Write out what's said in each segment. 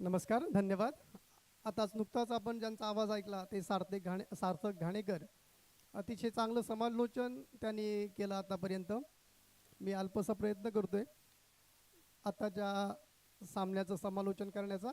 नमस्कार, धन्यवाद. आताच नुकताच आपण ज्यांचा आवाज ऐकला ते सार्थक घाणेकर. अतिशय चांगलं समालोचन त्यांनी केलं आतापर्यंत. मी अल्पसा प्रयत्न करतोय आताच्या सामन्याचं समालोचन करण्याचा.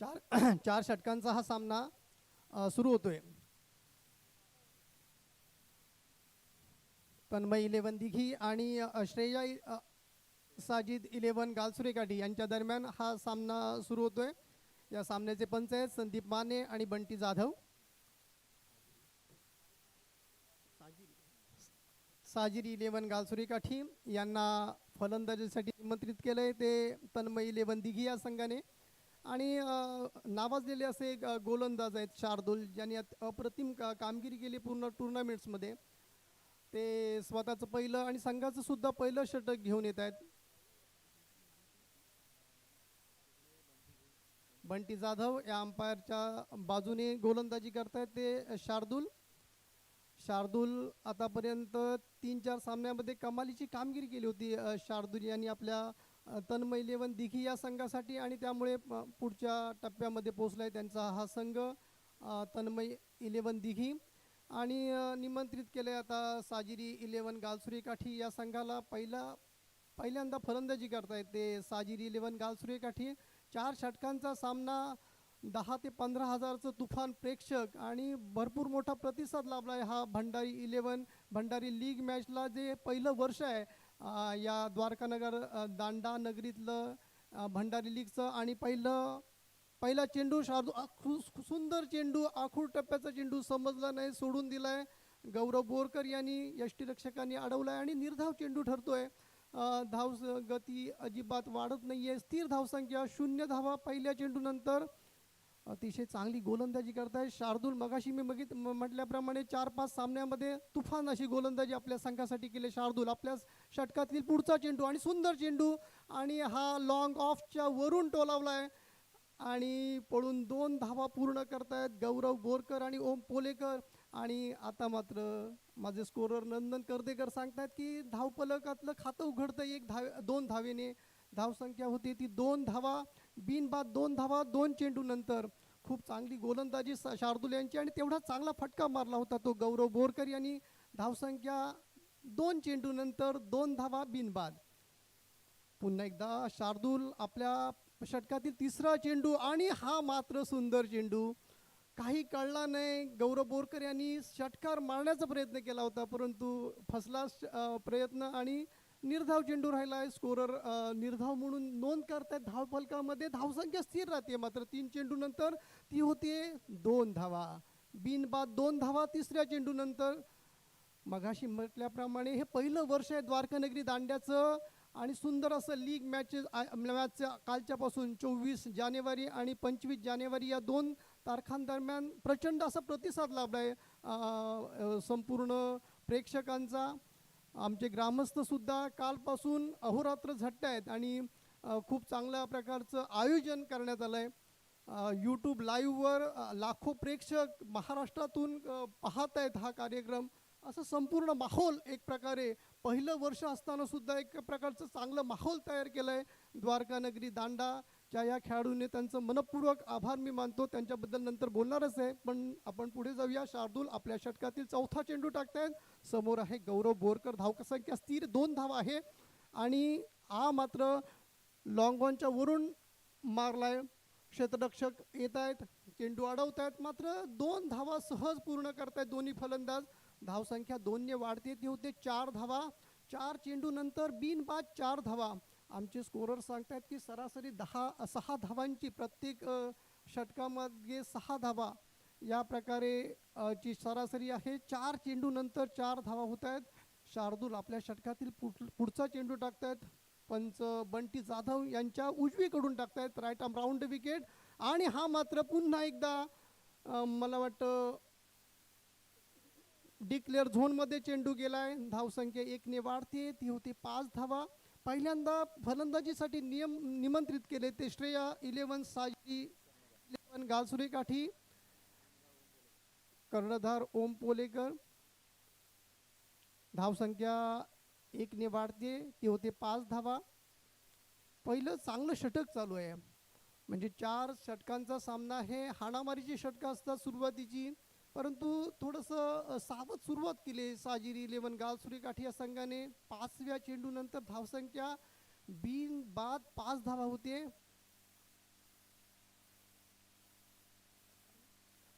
चार चार षटकांचा हा सामना सुरू होतोय. तन्मय 11 दिघी आणि श्रेया साजिद 11 गालसुरे काठी यांच्या दरम्यान हा सामना सुरू होतोय. या सामन्याचे पंच आहेत संदीप माने आणि बंटी जाधव. साजिरी 11 गालसुरे काठी यांना फलंदाजीसाठी निमंत्रित केलंय ते तन्मय 11 दिघी या संघाने. आणि नावाजलेले असे गोलंदाज आहेत शार्दूल, ज्यांनी अप्रतिम कामगिरी केली पूर्ण टुर्नामेंट्समध्ये. ते स्वतःचं पहिलं आणि संघाचं सुद्धा पहिलं षटक घेऊन येत आहेत. बंटी जाधव या अंपायरच्या बाजूने गोलंदाजी करतायत. ते शार्दूल आतापर्यंत 3-4 सामन्यामध्ये कमालीची कामगिरी केली होती शार्दूल यांनी आपल्या तन्मय 11 दिघी या संघासाठी, आणि त्यामुळे पुढच्या टप्प्यामध्ये पोहोचलाय त्यांचा हा संघ तन्मय 11 दिघी. आणि निमंत्रित केले आता साजिरी 11 गालसुरे काठी या संघाला. पहिल्यांदा फलंदाजी करतायत ते साजिरी 11 गालसुरे काठी. 4 षटकांचा सामना, 10 ते 15 हजारचं तुफान प्रेक्षक आणि भरपूर मोठा प्रतिसाद लाभला आहे हा भंडारी लीग मॅचला. जे पहिलं वर्ष आहे या द्वारकानगर दांडा नगरीतलं भंडारी लीगचं. आणि पहिला चेंडू सुंदर चेंडू, आखूड टप्प्याचा चेंडू समजला नाही, सोडून दिलाय. गौरव बोरकर यांनी यष्टीरक्षकांनी अडवलाय आणि निर्धाव चेंडू ठरतोय. धाव गती अजिबात वाढत नाहीये. स्थिर धावसंख्या 0 धावा पहिल्या चेंडूनंतर. अतिशय चांगली गोलंदाजी करताय शार्दूल. मगाशी मी म्हटल्याप्रमाणे 4-5 सामन्यामध्ये तुफान अशी गोलंदाजी आपल्या संघासाठी केली शार्दूल. आपल्या षटकातील पुढचा चेंडू आणि सुंदर चेंडू, आणि हा लॉंग ऑफच्या वरून टोलावलाय आणि पळून 2 धावा पूर्ण करतायत गौरव बोरकर आणि ओम पोलेकर. आणि आता मात्र माझे स्कोरर नंदन कर्देकर सांगतायत की धावफलकातलं खातं उघडतं 2 धावेने. धावसंख्या होती ती 2 धावा, बिनबाद 2 धावा 2 चेंडूनंतर. खूप चांगली गोलंदाजी शार्दूल यांची, आणि तेवढा चांगला फटका मारला होता तो गौरव बोरकर यांनी. धावसंख्या 2 चेंडूनंतर 2 धावा बिनबाद. पुन्हा एकदा शार्दूल आपल्या षटकातील तिसरा चेंडू, आणि हा मात्र सुंदर चेंडू. काही कळला नाही. गौरव बोरकर यांनी षटकार मारण्याचा प्रयत्न केला होता, परंतु फसला प्रयत्न आणि निर्धाव चेंडू राहिला आहे. स्कोरर निर्धाव म्हणून नोंद करतायत धावफलकामध्ये. धावसंख्या स्थिर राहते मात्र 3 चेंडूनंतर. ती होते 2 धावा, बिनबाद 2 धावा तिसऱ्या चेंडूनंतर. मगाशी म्हटल्याप्रमाणे हे पहिलं वर्ष आहे द्वारकानगरी दांड्याचं, आणि सुंदर असं लीग मॅच कालच्यापासून 24 जानेवारी आणि 25 जानेवारी या 2 तारखांदरम्यान प्रचंड असा प्रतिसाद लाभला आहे संपूर्ण प्रेक्षकांचा. आमचे ग्रामस्थसुद्धा कालपासून अहोरात्र झटत आहेत आणि खूप चांगल्या प्रकारचं आयोजन करण्यात आलं आहे. यूट्यूब लाईव्हवर लाखो प्रेक्षक महाराष्ट्रातून पाहत आहेत हा कार्यक्रम. असं संपूर्ण माहोल एक प्रकारे पहिलं वर्ष असताना सुद्धा एक प्रकारचं चांगलं माहोल तयार केलं आहे द्वारकानगरी दांडाच्या या खेळाडूंनी. त्यांचं मनपूर्वक आभार मी मानतो. त्यांच्याबद्दल नंतर बोलणारच आहे, पण आपण पुढे जाऊया. शार्दूल आपल्या षटकातील चौथा चेंडू टाकतायत. समोर आहे गौरव बोरकर. धावसंख्या स्थिर 2 धावा आहे, आणि हा मात्र लॉंग ऑनच्या वरून मारलाय. क्षेत्ररक्षक येत आहेत, चेंडू अडवत आहेत, मात्र 2 धावा सहज पूर्ण करतायत दोन्ही फलंदाज. धावसंख्या 2 ने वाढते, ती होते 4 धावा. 4 चेंडूनंतर बिनबाद 4 धावा. आमचे स्कोरर सांगतायत की सरासरी 6 धावांची प्रत्येक षटकामध्ये 6 धावा या प्रकारे ची सरासरी आहे. 4 चेंडूनंतर 4 धावा होत आहेत. शार्दूल आपल्या षटकातील पुढचा चेंडू टाकतायत. पंच बंटी जाधव यांच्या उजवीकडून टाकतायत, राईट आर्म राऊंड विकेट. आणि हा मात्र पुन्हा एकदा मला वाटतं डिक्लेअर झोनमध्ये चेंडू गेलाय. धावसंख्या 1 ने वाढते, ती होती 5 धावा. पहिल्यांदा फलंदाजीसाठी निमंत्रित केले ते श्रेया 11 साजी 11 गालसुरे काठी, कर्णधार ओम पोलेकर. धावसंख्या 1 ने वाढते, ते होते 5 धावा. पहिलं चांगलं षटक चालू आहे, म्हणजे 4 षटकांचा सामना. हे हाणामारीची षटकं असतात सुरुवातीची, परंतु थोडंसं सावध सुरुवात केली साजिरी 11 गालसुरे काठी या संघाने. 5व्या चेंडूनंतर धावसंख्या बिन बाद 5 धावा होते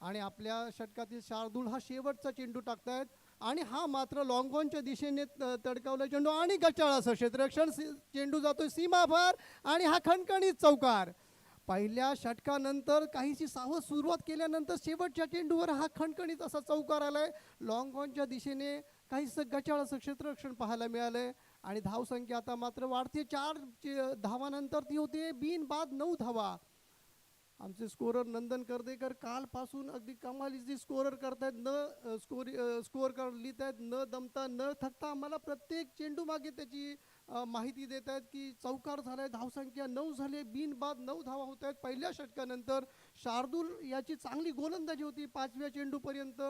आणि आपल्या षटकातील शार्दूल हा शेवटचा चेंडू टाकतायत आणि हा मात्र लॉंगॉनच्या दिशेने तडकावला चेंडू आणि गचाळ असं क्षेत्ररक्षण. चेंडू जातोय सीमाभर आणि हा खणखणीत चौकार. पहिल्या षटकानंतर काहीशी सावध सुरुवात केल्यानंतर शेवटच्या चेंडूवर हा खणखणीत असा चौकार आलाय. लॉंगॉनच्या दिशेने काहीसं गचाळ असं क्षेत्ररक्षण पाहायला मिळालंय आणि धावसंख्या आता मात्र वाढते. 4 धावानंतर ती होते बिन बाद 9 धावा. आमचे स्कोरर नंदन कर्देकर कालपासून अगदी कमालीची स्कोरर करतायत, स्कोर लिहित आहेत न दमता न थकता. आम्हाला प्रत्येक चेंडू मागे त्याची माहिती देत आहेत की चौकार झालाय, धावसंख्या 9 झाली, बिन बाद 9 धावा होत आहेत. पहिल्या षटकानंतर शार्दूल याची चांगली गोलंदाजी होती. 5व्या चेंडूपर्यंत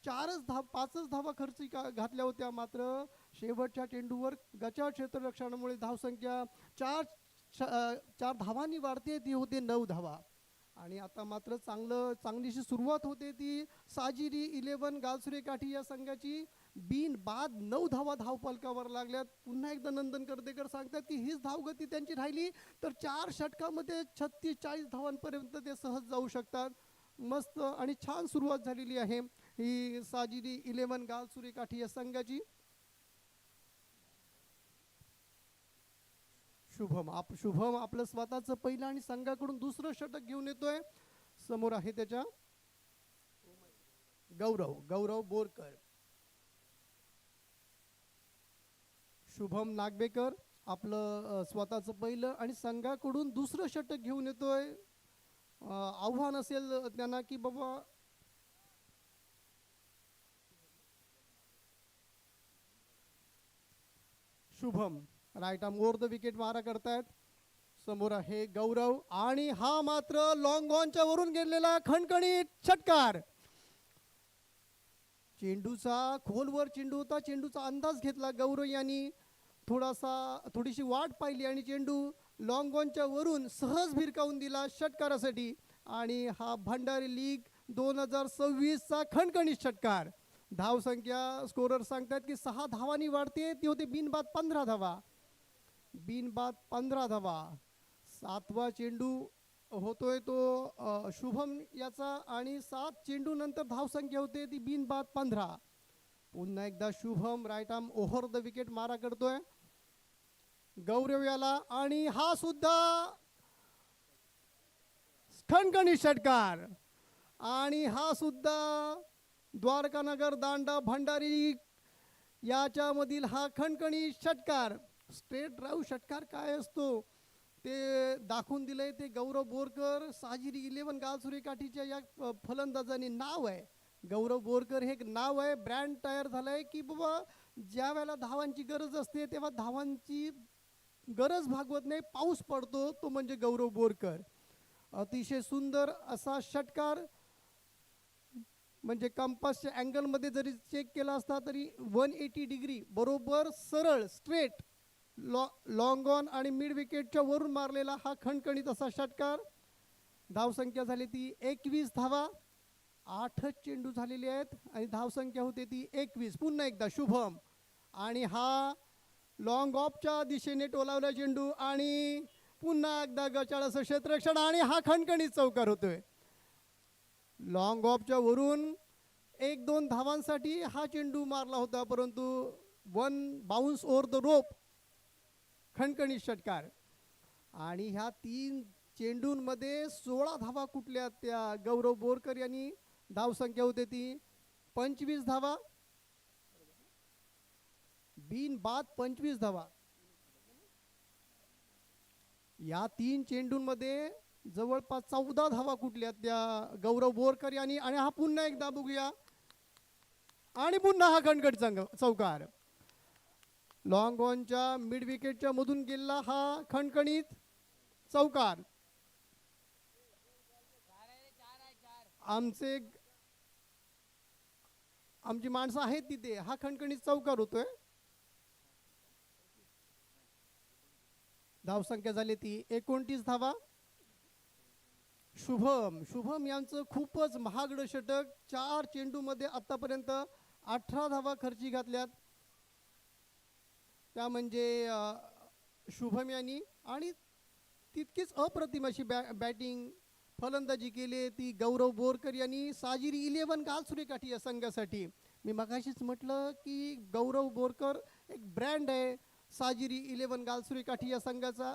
5च धावा खर्ची घातल्या होत्या, मात्र शेवटच्या चेंडूवर गचाळ क्षेत्ररक्षणामुळे धावसंख्या 4 धावांनी वाढते, ती होते 9 धावा. आणि आता मात्र चांगलीशी सुरुवात होते ती साजिरी 11 गालसुरे काठी या संघाची. बिन बाद 9 धावा धावफलकावर लागल्यात. पुन्हा एकदा नंदन कर्देकर सांगतात की हीच धावगती त्यांची राहिली तर 4 षटकामध्ये 36-40 धावांपर्यंत ते सहज जाऊ शकतात. मस्त आणि छान सुरुवात झालेली आहे ही साजिरी 11 गालसुरे काठी या संघाची. शुभम आपलं स्वतःचं पहिलं आणि संघाकडून दुसरं षटक घेऊन येतोय. समोर आहे त्याच्या गौरव बोरकर. शुभम नागबेकर आपलं स्वतःचं पहिलं आणि संघाकडून दुसरं षटक घेऊन येतोय. आव्हान असेल त्यांना की बाबा Shubham right arm over the wicket मारा करतायत. समोर आहे गौरव आणि हा मात्र लॉंग ऑनच्या वरून गेलेला खणखणीत षटकार. चेंडूचा खोलवर चेंडू होता, चेंडूचा अंदाज घेतला गौरव यांनी, थोडीशी वाट पाहिली आणि चेंडू लॉंग ऑनच्या वरून सहज भिरकावून दिला षटकारासाठी. आणि हा भंडारी लीग 2026चा खणखणीत षटकार. धावसंख्या स्कोरर सांगतात की 6 धावांनी वाढते, ती होते बिनबाद 15 धावा. बिनबाद 15 धावा. 7वा चेंडू होतोय तो शुभम याचा आणि 7 चेंडू नंतर धावसंख्या होते ती बिनबाद 15. पुन्हा एकदा Shubham right arm over the wicket मारा करतोय गौरव याला आणि हा सुद्धा खणखणीत षटकार. आणि हा सुद्धा द्वारकानगर दांडा भंडारी याच्यामधील हा खणखणीत षटकार. स्ट्रेट ड्राईव्ह षटकार काय असतो ते दाखवून दिलंय ते गौरव बोरकर. साजिरी 11 गालसुरे काठीच्या या फलंदाजाने नाव आहे गौरव बोरकर, हे नाव आहे, ब्रँड तयार झालंय की बाबा ज्या वेळेला धावांची गरज असते तेव्हा धावांची गरज भागवत नाही, पाऊस पडतो तो म्हणजे गौरव बोरकर. अतिशय सुंदर असा षटकार, म्हणजे कंपासच्या अँगलमध्ये जरी चेक केला असता तरी 180 डिग्री बरोबर सरळ स्ट्रेट लॉंग ऑन आणि मिड विकेटच्या वरून मारलेला हा खणखणीत असा षटकार. धावसंख्या झाली ती 21 धावा. 8 चेंडू झालेले आहेत आणि धावसंख्या होते ती 21. पुन्हा एकदा शुभम आणि हा लॉंग ऑफच्या दिशेने टोलावला चेंडू आणि पुन्हा एकदा गचाळ असं क्षेत्ररक्षण आणि हा खणखणीत चौकार होतोय. लॉंग ऑफच्या वरून 1-2 धावांसाठी हा चेंडू मारला होता, परंतु 1 बाउन्स ओव्हर द रोप खणखणीत षटकार. आणि ह्या 3 चेंडूंमध्ये 16 धावा कुठल्या त्या गौरव बोरकर यांनी. धावसंख्या होते ती 25 धावा. बिन बाद 25 धावा. या 3 चेंडूंमध्ये जवळपास 14 धावा कुठल्या त्या गौरव बोरकर यांनी. आणि हा पुन्हा एकदा बघूया आणि पुन्हा हा खणखणीत चौकार. लॉंग ऑनच्या मिड विकेटच्या मधून गेलेला हा खणखणीत चौकार. आमची माणसं आहेत तिथे. हा खणखणीत चौकार होतोय. धावसंख्या झाली ती 29 धावा. शुभम यांचं खूपच महागडं षटक. 4 चेंडूमध्ये आतापर्यंत 18 धावा खर्ची घातल्यात. त्या म्हणजे शुभम यांनी आणि तितकीच अप्रतिम अशी बॅटिंग फलंदाजी केली ती गौरव बोरकर यांनी. साजिरी 11 गालसुरे काठी या संघासाठी. मी मगाशीच म्हटलं की गौरव बोरकर एक ब्रँड आहे साजिरी 11 गालसुरे काठी या संघाचा.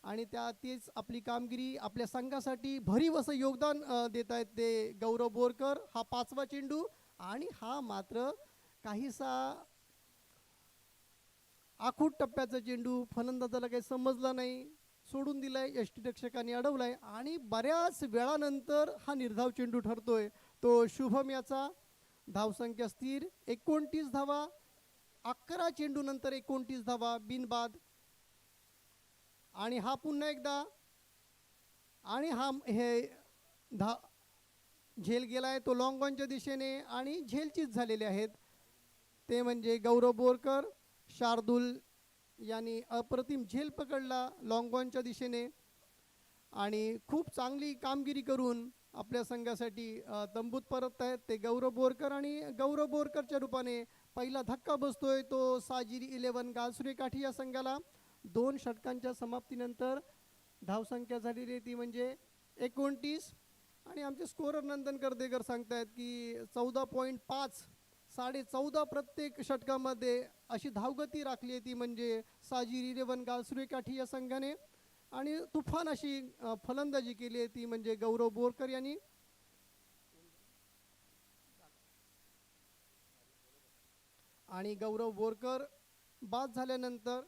आणि तेच आपली कामगिरी आपल्या संघासाठी भरीव असं योगदान देत आहेत ते गौरव बोरकर. हा 5वा चेंडू आणि हा मात्र काहीसा आखूट टप्प्याचा चेंडू. फलंदाजाला काही समजला नाही, सोडून दिलाय. यष्टीरक्षकाने अडवलाय आणि बऱ्याच वेळानंतर हा निर्धाव चेंडू ठरतोय तो शुभम याचा. धावसंख्या स्थिर 29 धावा. 11 चेंडू नंतर 29 धावा बिनबाद. आणि हा पुन्हा एकदा आणि झेल गेलाय तो लॉंग ऑनच्या दिशेने आणि झेलचीच झालेले आहेत. ते म्हणजे गौरव बोरकर. शार्दूल यांनी अप्रतिम झेल पकडला लॉंग ऑनच्या दिशेने आणि खूप चांगली कामगिरी करून आपल्या संघासाठी तंबूत परत आहेत ते गौरव बोरकर. आणि गौरव बोरकरच्या रूपाने पहिला धक्का बसतोय तो साजिरी 11 गालसुरे काठी या संघाला. 2 षटकांच्या समाप्तीनंतर धावसंख्या झालेली ती म्हणजे 29. आणि आमचे स्कोरर नंदन करदेकर सांगतायत की 14.5 14.5 प्रत्येक षटकामध्ये अशी धावगती राखली आहे ती म्हणजे साजिरी 11 गालसुरे काठी या संघाने. आणि तुफान अशी फलंदाजी केली आहे ती म्हणजे गौरव बोरकर यांनी. आणि गौरव बोरकर बाद झाल्यानंतर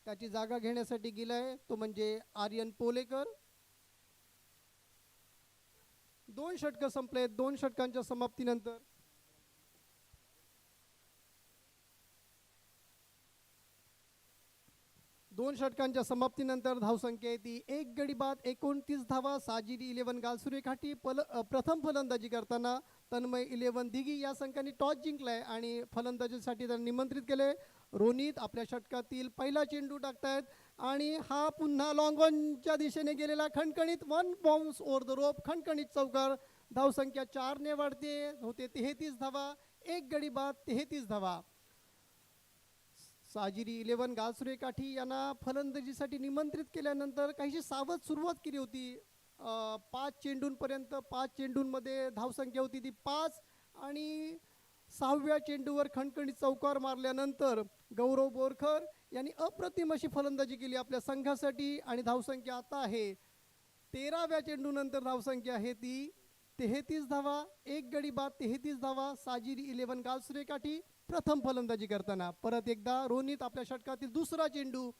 त्याची जागा घेण्यासाठी गेलाय तो म्हणजे आर्यन पोलेकर. 2 षटकं संपले. 2 षटकांच्या समाप्तीनंतर 2 षटकांच्या समाप्तीनंतर धावसंख्या ती 1 गडी बाद 29 धावा. साजिरी 11 गालसुरे काठी प्रथम फलंदाजी करताना तन्मय 11 दिघी या संघाने टॉस जिंकलाय आणि फलंदाजीसाठी त्यांना निमंत्रित केले. रोनित आपल्या षटकातील पहिला चेंडू टाकतायत आणि हा पुन्हा लॉंग ऑनच्या दिशेने गेलेला खणखणीत 1 बाउन्स ओव्हर द रोप खणखणीत चौकार. धावसंख्या 4 ने वाढते होते 33 धावा. 1 गडी बाद 33 धावा. साजिरी 11 गालसुरे काठी यांना फलंदाजीसाठी निमंत्रित केल्यानंतर काहीशी सावध सुरुवात केली होती. 5 चेंडूंपर्यंत 5 चेंडूंमध्ये धावसंख्या होती ती 5 आणि 6व्या चेंडूवर खणखणीत चौकार मारल्यानंतर गौरव बोरकर यांनी अप्रतिम अशी फलंदाजी केली आपल्या संघासाठी. आणि धावसंख्या आता आहे 13व्या चेंडूनंतर धावसंख्या आहे ती 33 धावा. 1 गडी बाद 33 धावा. साजिरी 11 गालसुरे काठी प्रथम फलंदाजी करताना. परत एकदा रोनित आपल्या षटकातील दुसरा चेंडू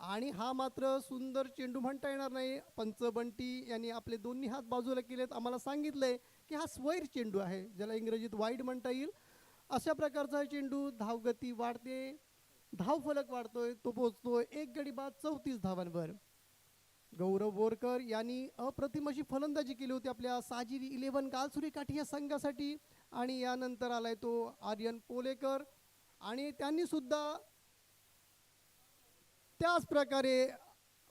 आणि हा मात्र सुंदर चेंडू म्हणता येणार नाही. पंच बंटी यांनी आपले दोन्ही हात बाजूला केलेत. आम्हाला सांगितलंय की हा स्वैर चेंडू आहे ज्याला इंग्रजीत वाईड म्हणता येईल. अशा प्रकारचा चेंडू. धावगती वाढते, धाव फलक वाढतोय, तो पोहोचतोय 1 गडी बाद 34 धावांवर. गौरव बोरकर यांनी अप्रतिम अशी फलंदाजी केली होती आपल्या साजिरी 11 गालसुरे काठी या संघासाठी. आणि यानंतर आलाय तो आर्यन पोलेकर आणि त्यांनी सुद्धा त्याच प्रकारे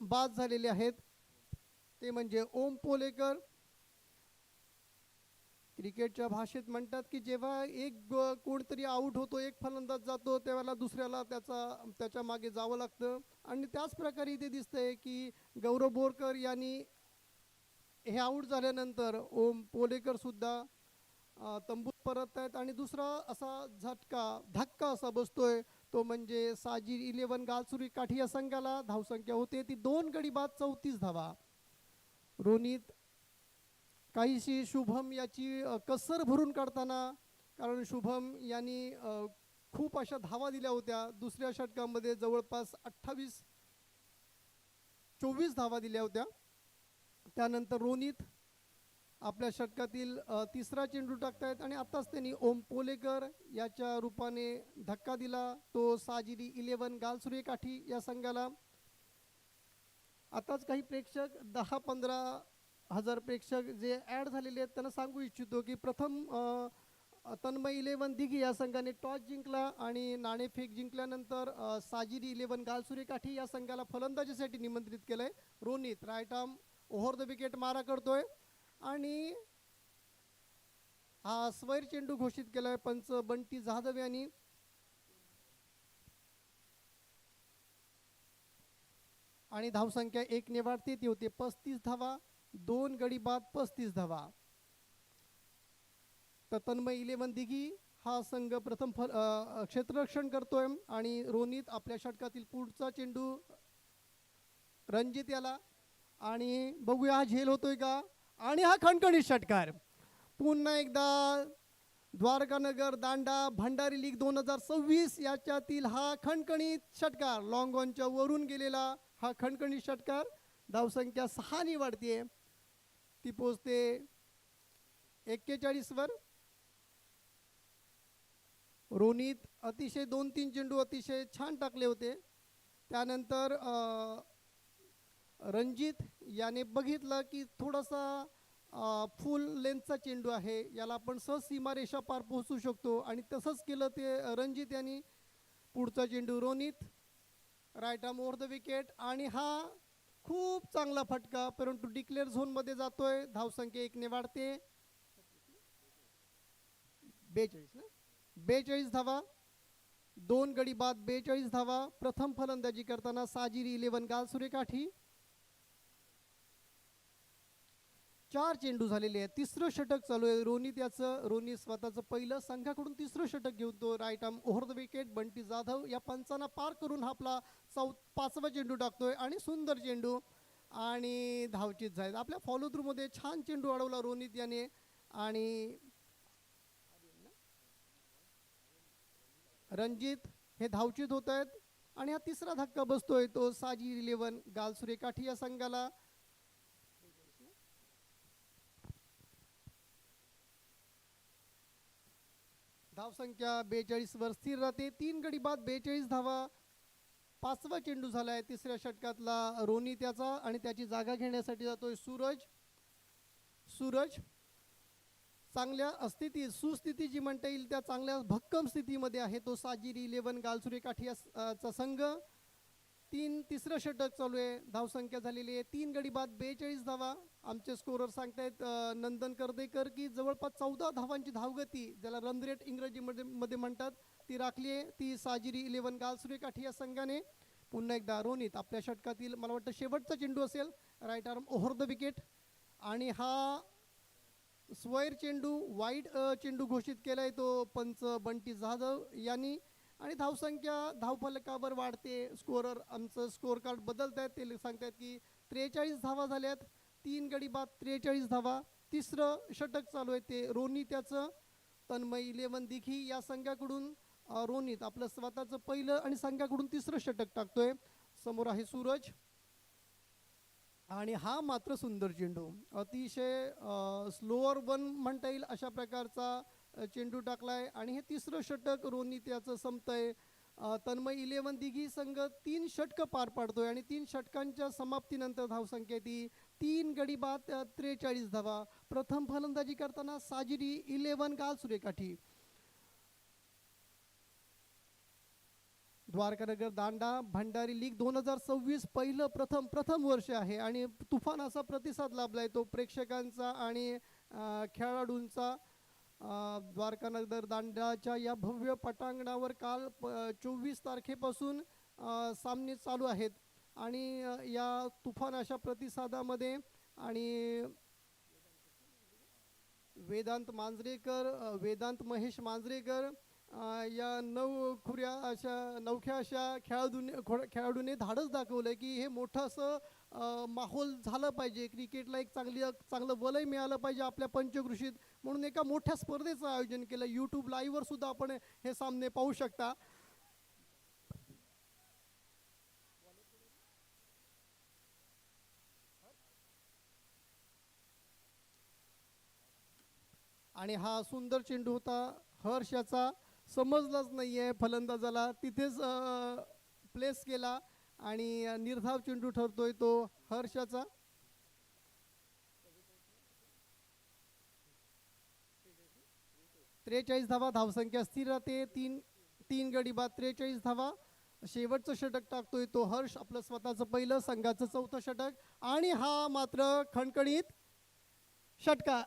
बाद झालेले आहेत. ते म्हणजे ओम पोलेकर. क्रिकेटच्या भाषेत म्हणतात की जेव्हा एक कोणतरी आऊट होतो, एक फलंदाज जातो, तेव्हा दुसऱ्याला त्याच्या मागे जावं लागतं. आणि त्याच प्रकारे इथे दिसतंय की गौरव बोरकर यांनी हे आऊट झाल्यानंतर ओम पोलेकर सुद्धा तंबूत परत आहेत. आणि दुसरा असा धक्का असा बसतोय तो म्हणजे साजिरी 11 गालसुरे काठी या संघाला. धावसंख्या होते ती 2 गडी बाद 34 धावा. रोनित काहीशी शुभम याची कसर भरून काढताना, कारण शुभम यांनी खूप अशा धावा दिल्या होत्या. दुसऱ्या षटकामध्ये जवळपास 24 धावा दिल्या होत्या. त्यानंतर रोनित आपल्या षटकातील तिसरा चेंडू टाकतायत आणि आताच त्यांनी ओम पोलेकर याच्या रूपाने धक्का दिला तो साजिरी 11 गालसुरे काठी या संघाला. आताच काही प्रेक्षक 10-15 हजार प्रेक्षक जे ॲड झालेले आहेत त्यांना सांगू इच्छितो की प्रथम तन्मय 11 दिघी या संघाने टॉस जिंकला आणि नाणेफेक जिंकल्यानंतर साजिरी 11 गालसुरे काठी या संघाला फलंदाजीसाठी निमंत्रित केलंय. Ronit right arm over the wicket मारा करतोय आणि हा स्वैर चेंडू घोषित केलाय पंच बंटी जाधव यांनी. आणि धावसंख्या 1 ने वाढते ती होते 35 धावा. 2 गडी बाद 35 धावा. तर तन्मय 11 दिघी हा संघ प्रथम क्षेत्ररक्षण करतोय आणि रोनित आपल्या षटकातील पुढचा चेंडू रणजित याला आणि बघूया हा झेल होतोय का आणि हा खणखणीत षटकार. पुन्हा एकदा द्वारकानगर दांडा भंडारी लीग 2026 याच्यातील हा खणखणीत षटकार लॉंग ऑनच्या वरून गेलेला हा खणखणीत षटकार. धावसंख्या 6 ने वाढते ती पोचते 41 वर. रोनित अतिशय 2-3 चेंडू अतिशय छान टाकले होते. त्यानंतर रणजित याने बघितलं की थोडासा फुल लेंथचा चेंडू आहे याला आपण सहज सीमारेषा पार पोहोचू शकतो आणि तसंच केलं ते रणजित यांनी. पुढचा चेंडू Ronit right arm over the wicket आणि हा खूप चांगला फटका परंतु डिक्लेअर झोनमध्ये जातोय. धावसंख्या 1 ने वाढते 42 धावा. 2 गडी बाद 42 धावा. प्रथम फलंदाजी करताना साजिरी 11 गालसुरे काठी. 4 चेंडू झालेले आहेत. तिसरं षटक चालू आहे रोनित याचं. रोनित स्वतःचं पहिलं संघाकडून तिसरं षटक घेऊन तो right arm over the wicket. Bunty Jadhav या पंचांना पार करून हा आपला 5वा चेंडू टाकतोय आणि सुंदर चेंडू आणि धावचित झालेत. आपल्या फॉलो थ्रू मध्ये छान चेंडू अडवला रोनित याने आणि रणजित हे धावचित होत आहेत आणि हा तिसरा धक्का बसतोय तो साजिरी 11 गालसुरे काठी या संघाला. धावसंख्या 42 वर स्थिर राहते. 3 गडी बाद 42 धावा. 5वा चेंडू झालाय तिसऱ्या षटकातला रोनित याचा आणि त्याची जागा घेण्यासाठी जातोय सूरज. चांगल्या स्थितीत सुस्थिती जी म्हणता येईल त्या चांगल्या भक्कम स्थितीमध्ये आहे तो साजिरी 11 गालसुरे काठी चा संघ. तिसरं षटक चालू आहे. धावसंख्या झालेली आहे 3 गडी बाद 42 धावा. आमचे स्कोरर सांगतायत नंदन कर्देकर की जवळपास 14 धावांची धावगती ज्याला रन रेट इंग्रजीमध्ये म्हणतात ती राखली आहे ती साजिरी 11 गालसुरे काठी या संघाने. पुन्हा एकदा रोनित आपल्या षटकातील मला वाटतं शेवटचा चेंडू असेल right arm over the wicket आणि हा स्वैर चेंडू वाईट चेंडू घोषित केलाय तो पंच बंटी जाधव यांनी आणि धावसंख्या धावफलकावर वाढते. स्कोरर आमचं स्कोर कार्ड बदलत आहेत ते सांगतायत की 43 धावा झाल्यात. 3 गडी बाद 43 धावा. तिसरं षटक चालू आहे ते रोनित याचं. तन्मय 11 दिघी या संघाकडून रोनित आपलं स्वतःचं पहिलं आणि संघाकडून तिसरं षटक टाकतोय. समोर आहे सूरज आणि हा मात्र सुंदर चेंडू अतिशय स्लोअर वन म्हणता येईल अशा प्रकारचा चेंडू टाकलाय आणि हे तिसरं षटक रोनित याचं संपतंय. तन्मय 11 दिघी संघ 3 षटकं पार पाडतोय आणि 3 षटकांच्या समाप्तीनंतर धावसंख्या ती 3 गडी बाद 43 धावा. प्रथम फलंदाजी करताना साजिरी 11 गालसुरे काठी. द्वारकानगर दांडा भंडारी लीग 2026 पहिलं प्रथम वर्ष आहे आणि तुफान असा प्रतिसाद लाभलाय तो प्रेक्षकांचा आणि खेळाडूंचा. द्वारकानगर दांडाच्या या भव्य पटांगणावर काल 24 तारखेपासून सामने चालू आहेत आणि या तुफान अशा प्रतिसादामध्ये आणि वेदांत महेश मांजरेकर या नवख्या अशा खेळाडूने धाडस दाखवलंय की हे मोठं असं माहोल झालं पाहिजे. क्रिकेटला एक चांगलं वलय मिळालं पाहिजे आपल्या पंचकृषीत म्हणून एका मोठ्या स्पर्धेचं आयोजन केलं. यूट्यूब लाईव्हवर सुद्धा आपण हे सामने पाहू शकता. आणि हा सुंदर चेंडू होता. हर्ष याचा समजलाच नाही आहे फलंदाजाला, तिथेच प्लेस केला आणि निर्धाव चेंडू ठरतोय तो हर्षाचा. 43 धावा, धावसंख्या स्थिर राहते. तीन गडी बाद 43 धावा. शेवटचं षटक टाकतोय तो हर्ष, आपलं स्वतःचं पहिलं, संघाचं चौथं षटक. आणि हा मात्र खणखणीत षटकार.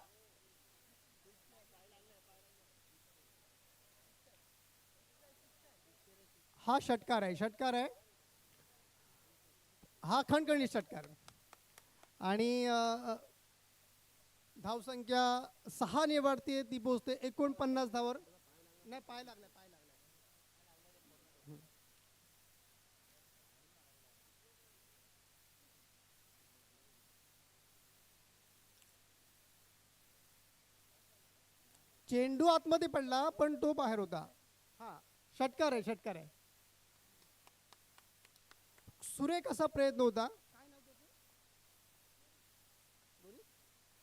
हा षटकार आहे. हा खणखणीत षटकार. आणि धावसंख्या 6 ने वाढते, ती पोहोचते 49 धावावर. नाही, पाय लागला. चेंडू आतमध्ये पडला पण तो बाहेर होता. हा षटकार आहे. सुरेख असा प्रयत्न होता.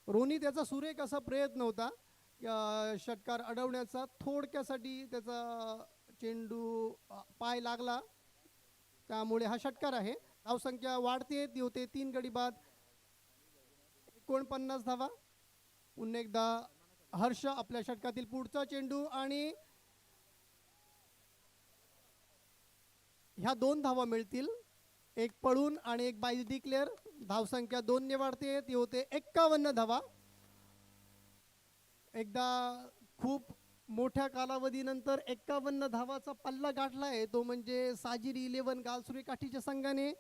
रोनी, त्याचा सुरेख असा प्रयत्न होता षटकार अडवण्याचा. थोडक्यासाठी त्याचा चेंडू पाय लागला, त्यामुळे हा षटकार आहे. धावसंख्या वाढते, ती होते 3 गडी बाद 49 धावा. पुन्हा एकदा हर्ष, आपल्या षटकातील पुढचा चेंडू आणि ह्या 2 धावा मिळतील, एक पळून आणि एक बाय डिक्लेअर. धावसंख्या 2 ने वाढते, ती होते 51 धावा. एकदा खूप मोठ्या कालावधीनंतर 51 धावाचा पल्ला गाठला आहे, तो म्हणजे साजिरी 11 गालसुरे काठीच्या संघाने.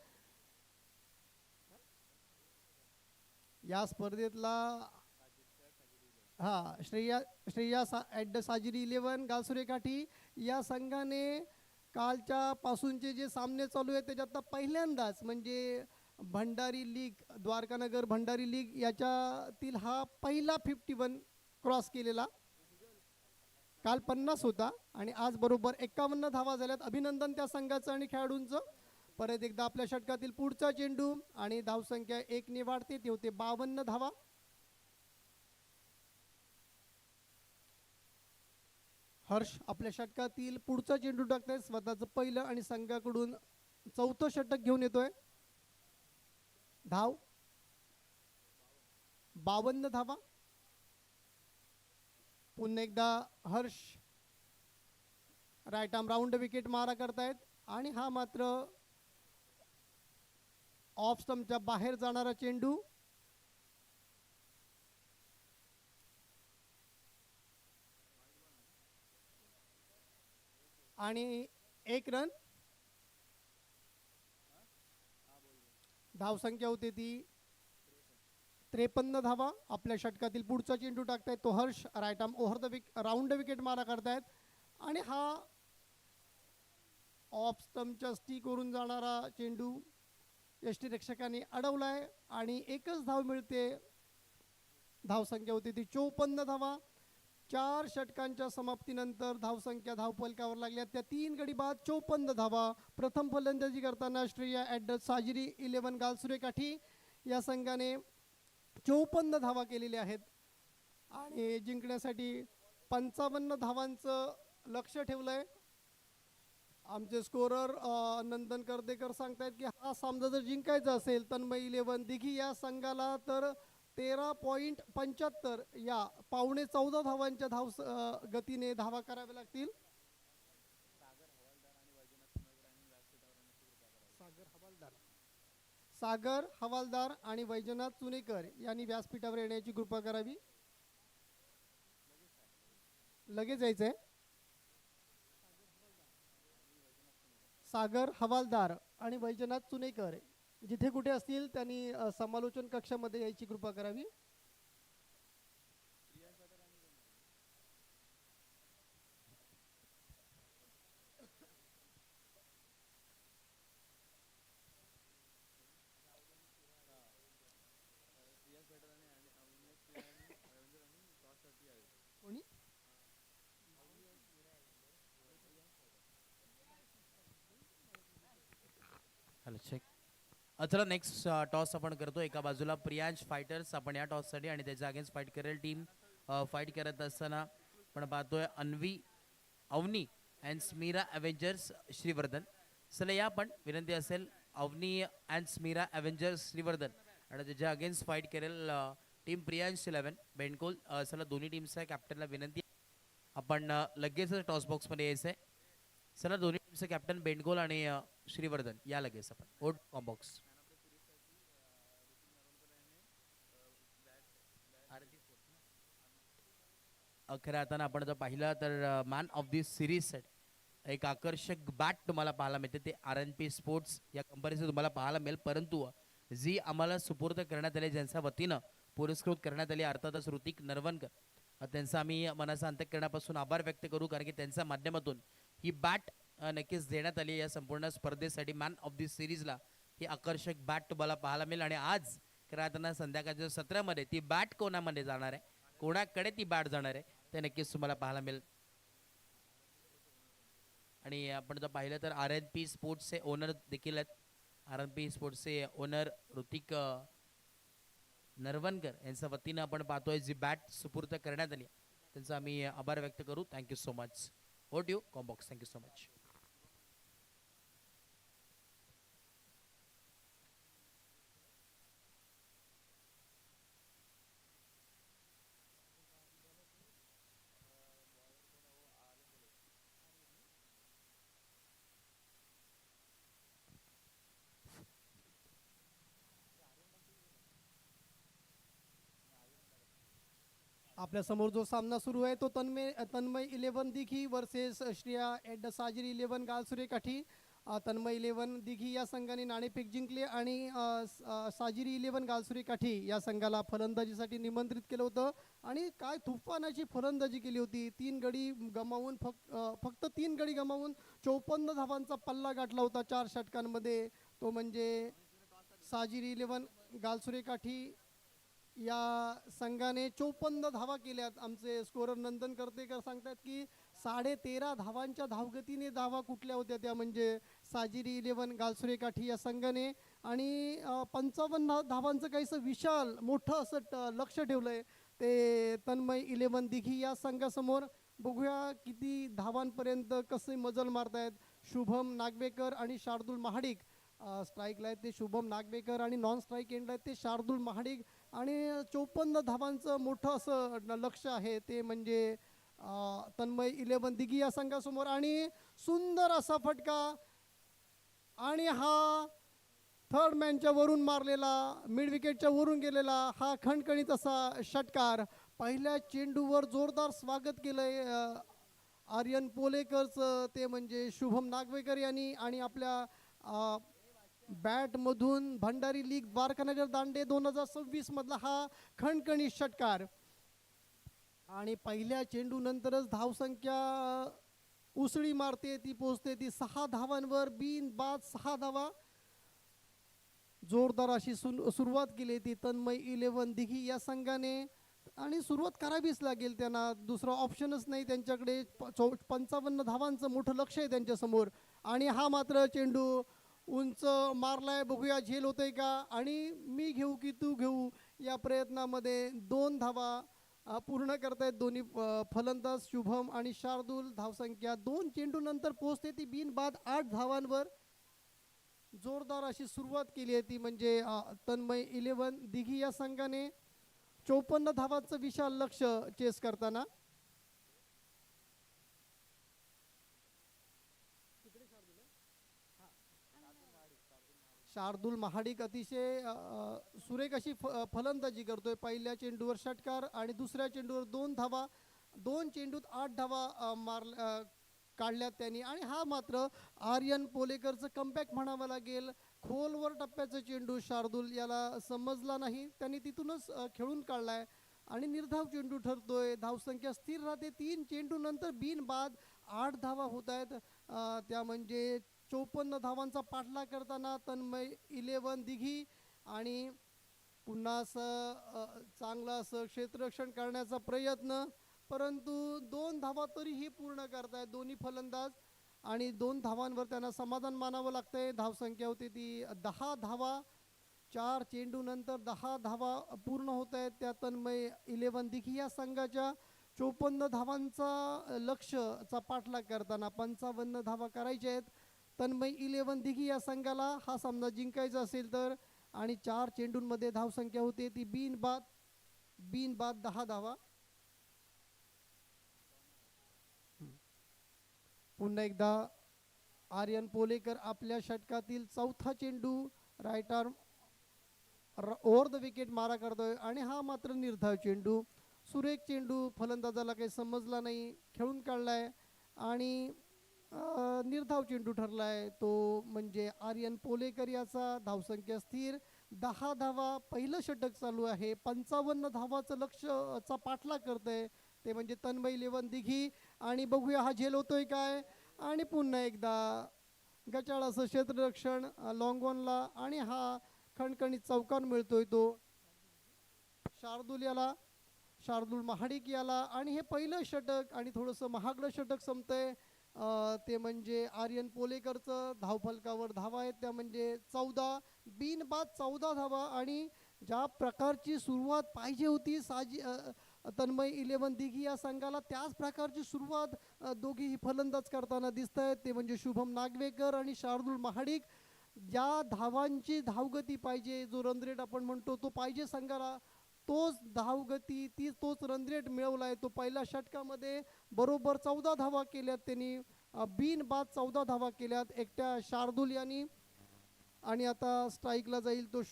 या स्पर्धेतला श्रेया ॲट द साजिरी 11 गालसुरे काठी या संघाने कालच्या पासूनचे जे सामने चालू आहेत त्याच्यात पहिल्यांदाच म्हणजे भंडारी लीग, द्वारकानगर भंडारी लीग याच्यातील हा पहिला 51 क्रॉस केलेला. काल 50 होता आणि आज बरोबर 51 धावा झाल्यात. अभिनंदन त्या संघाचं आणि खेळाडूंचं. परत एकदा आपल्या षटकातील पुढचा चेंडू आणि धावसंख्या 1 ने वाढते, ती होते 52 धावा. हर्ष आपल्या षटकातील पुढचा चेंडू टाकताय, स्वतःचं पहिलं आणि संघाकडून चौथं षटक घेऊन येतोय. धाव 52 धावा. पुन्हा एकदा Harsh right arm round wicket मारा करतायत आणि हा मात्र ऑफ स्टंपच्या बाहेर जाणारा चेंडू. आणि 1 रन. धावसंख्या होते ती 53 धावा. आपल्या षटकातील पुढचा चेंडू टाकतायत तो Harsh, right arm over the round wicket मारा करतायत आणि हा ऑफ स्टंपच्या स्टिकवरून जाणारा चेंडू यष्टीरक्षकाने अडवलाय आणि एकच धाव मिळते. धावसंख्या होती ती 54 धावा. 4 षटकांच्या समाप्तीनंतर धावसंख्या धावफलकावर लागल्या त्या 3 गडी बाद 54 धावा. प्रथम फलंदाजी करताना श्रेया ॲट द साजिरी 11 गालसुरे काठी या संघाने 54 धावा केलेल्या आहेत आणि जिंकण्यासाठी 55 धावांचं लक्ष ठेवलंय. आमचे स्कोरर नंदन कर्देकर सांगतायत की हा सामना जर जिंकायचा असेल तन्मय 11 दिघी या संघाला तर 13.75 या 14.25 धावांच्या गतीने धावा कराव्या लागतील. सागर हवालदार आणि वैजनाथ चुनेकर यांनी व्यासपीठावर येण्याची कृपा करावी. लगेच यायचंय. सागर हवालदार आणि वैजनाथ चुनेकर जिथे कुठे असतील त्यांनी समालोचन कक्षामध्ये यायची कृपा करावी. कोणी हॅलो चेक. चला नेक्स्ट टॉस आपण करतो. एका बाजूला प्रियांश फायटर्स आपण या टॉससाठी आणि त्याच्या अगेन्स्ट फाईट करेल टीम फाईट करत असताना आपण पाहतोय अवनी अँड स्मीरा अवेंजर्स श्रीवर्धन. चला या पण विनंती असेल अवनी अँड स्मीरा अवेंजर्स श्रीवर्धन आणि त्याच्या अगेन्स्ट फाईट करेल टीम प्रियांश 11 बेंडकोल. चला दोन्ही टीमच्या कॅप्टनला विनंती आपण लगेचच टॉस बॉक्समध्ये यायचं आहे. चला दोन्ही टीमचे कॅप्टन बेंडकोल आणि श्रीवर्धन या लगेच आपण ओट कॉम्बॉक्स. खऱ्या अर्थानं आपण जर पाहिलं तर मॅन ऑफ दी सिरीज एक आकर्षक बॅट तुम्हाला पाहायला मिळते. ते RNP स्पोर्ट्स या कंपनीचं तुम्हाला पाहायला मिळेल. परंतु जी आम्हाला सुपूर्द करण्यात आली, ज्यांच्या वतीनं पुरस्कृत करण्यात आली अर्थातच ऋतिक नरवणकर, त्यांचा आम्ही मनाचा अंतःकरणापासून आभार व्यक्त करू. कारण की त्यांच्या माध्यमातून ही बॅट नक्कीच देण्यात आली या संपूर्ण स्पर्धेसाठी. मॅन ऑफ दी सिरीजला ही आकर्षक बॅट तुम्हाला पाहायला मिळेल. आणि आज खऱ्या अर्थानं संध्याकाळच्या सत्रामध्ये ती बॅट कोणामध्ये जाणार आहे, कोणाकडे ती बॅट जाणार आहे ते नक्कीच तुम्हाला पाहायला मिळेल. आणि आपण जर पाहिलं तर RNP स्पोर्ट्सचे ओनर देखील आहेत. RNP स्पोर्ट्सचे ओनर ऋतिक नरवणकर यांच्या वतीनं आपण पाहतोय जी बॅट सुपूर्द करण्यात आली त्यांचा आम्ही आभार व्यक्त करू. Thank you so much. ओट यू कॉम्बॉक्स. Thank you so much. आपल्या समोर जो सामना सुरू आहे तो तन्मय 11 दिघी वर्सेस श्रेया एड साजिरी 11 गालसुरे काठी. तन्मय 11 दिघी या संघाने नाणेफेक जिंकले आणि साजिरी 11 गालसुरे काठी या संघाला फलंदाजीसाठी निमंत्रित केलं होतं. आणि काय तुफानाची फलंदाजी केली होती. 3 गडी गमावून फक्त 3 गडी गमावून 54 धावांचा पल्ला गाठला होता 4 षटकांमध्ये. तो म्हणजे साजिरी 11 गालसुरे काठी या संघाने 54 धावा केल्यात. आमचे स्कोरर नंदन करतेकर सांगतात की 13.5 धावांच्या धावगतीने धावा कुठल्या होत्या त्या म्हणजे साजिरी 11 गालसुरे काठी या संघाने. आणि 55 धावांचं काहीसं विशाल मोठं असं लक्ष ठेवलंय ते तन्मय 11 दिघी या संघासमोर. बघूया किती धावांपर्यंत कसे मजल मारतायत. शुभम नागवेकर आणि शार्दूल महाडिक स्ट्राईकला आहेत ते शुभम नागवेकर आणि नॉन स्ट्राईक एंडला आहेत ते शार्दूल महाडिक. आणि 54 धावांचं मोठं असं लक्ष आहे ते म्हणजे तन्मय 11 दिघी या संघासमोर. आणि सुंदर असा फटका आणि हा थर्ड मॅनच्या वरून मारलेला मिड विकेटच्या वरून गेलेला हा खणखणीत असा षटकार. पहिल्या चेंडूवर जोरदार स्वागत केलंय आर्यन पोलेकरचं ते म्हणजे शुभम नागवेकर यांनी. आणि आपल्या बॅटमधून भंडारी लीग द्वारकानगर दांडे 2026 मधला हा खणखणीत षटकार. आणि पहिल्या चेंडू नंतरच धावसंख्या उसळी मारते ती पोहोचते ती 6 धावांवर. बिन बाद 6 धावा. जोरदार अशी सुरुवात केली ती तन्मय 11 दिघी या संघाने. आणि सुरुवात करावीच लागेल त्यांना, दुसरा ऑप्शनच नाही त्यांच्याकडे. 55 धावांचं मोठं लक्ष आहे त्यांच्यासमोर. आणि हा मात्र चेंडू उंच मारलाय. बघूया झेल होतंय का. आणि मी घेऊ की तू घेऊ या प्रयत्नामध्ये 2 धावा पूर्ण करतायत दोन्ही फलंदाज शुभम आणि शार्दूल. धावसंख्या 2 चेंडू नंतर पोहोचते ती बिन बाद 8 धावांवर. जोरदार अशी सुरुवात केली आहे ती म्हणजे तन्मय 11 दिघी या संघाने 54 धावांचं विशाल लक्ष चेस करताना. शार्दूल महाडिक अतिशय सुरेख अशी फलंदाजी करतोय. पहिल्या चेंडूवर षटकार आणि दुसऱ्या चेंडूवर 2 धावा. 2 चेंडूत 8 धावा काढल्यात त्यांनी. आणि हा मात्र आर्यन पोलेकरचं कमबॅक म्हणावं लागेल. खोलवर टप्प्याचा चेंडू शार्दूल याला समजला नाही, त्यांनी तिथूनच खेळून काढलाय आणि निर्धाव चेंडू ठरतोय. धावसंख्या स्थिर राहते. 3 चेंडू नंतर बिन बाद 8 धावा होत आहेत. त्या म्हणजे 54 धावांचा पाठलाग करताना तन्मय 11 दिघी. आणि पुन्हा असं चांगलं असं क्षेत्ररक्षण करण्याचा प्रयत्न, परंतु 2 धावा तरीही पूर्ण करतायत दोन्ही फलंदाज. आणि 2 धावांवर त्यांना समाधान मानावं लागतंय. धावसंख्या होती ती 10 धावा. 4 चेंडू नंतर 10 धावा पूर्ण होत आहेत त्या तन्मय 11 दिघी या संघाच्या. 54 धावांचा लक्ष्यचा पाठलाग करताना 55 धावा करायच्या आहेत तन्मय 11 दिघी या संघाला हा सामना जिंकायचा असेल तर. आणि 4 चेंडूंमध्ये धावसंख्या होते ती बिनबाद 10 धावा. पुन्हा एकदा आर्यन पोलेकर आपल्या षटकातील चौथा चेंडू right arm over the wicket मारा करतोय आणि हा मात्र निर्धाव चेंडू. सुरेख चेंडू फलंदाजाला काही समजला नाही, खेळून काढलाय आणि निर्धाव चेंडू ठरलाय तो म्हणजे आर्यन पोलेकर याचा. धावसंख्या स्थिर 10 धावा. पहिलं षटक चालू आहे. 55 धावाचं लक्ष्यचा पाठलाग करतंय ते म्हणजे तन्मय 11 दिघी. आणि बघूया हा झेल होतोय काय. आणि पुन्हा एकदा गचाळ असं क्षेत्ररक्षण लॉंग ऑनला आणि हा खणखणीत चौकार मिळतोय तो शार्दूल महाडिक याला. आणि हे पहिलं षटक आणि थोडंसं महागडं षटक संपतंय ते म्हणजे आर्यन पोलेकरचं. धावफलकावर धावा आहेत त्या म्हणजे 14 बिनबाद 14 धावा. आणि ज्या प्रकारची सुरुवात पाहिजे होती तन्मय 11 दिघी या संघाला त्याच प्रकारची सुरुवात दोघीही फलंदाज करताना दिसत आहेत ते म्हणजे शुभम नागवेकर आणि शार्दूल महाडिक. ज्या धावांची धावगती पाहिजे, जो रन रेट आपण म्हणतो तो पाहिजे संघाला, तोच धावगती तोच रन रेट मिळवला आहे तो पहिल्या षटकामध्ये. बरोबर 14 धावा केल्यात त्यांनी, बिनबाद 14 धावा केल्यात एकट्या शार्दूल यांनी. आणि आता स्ट्राईकला जाईल तो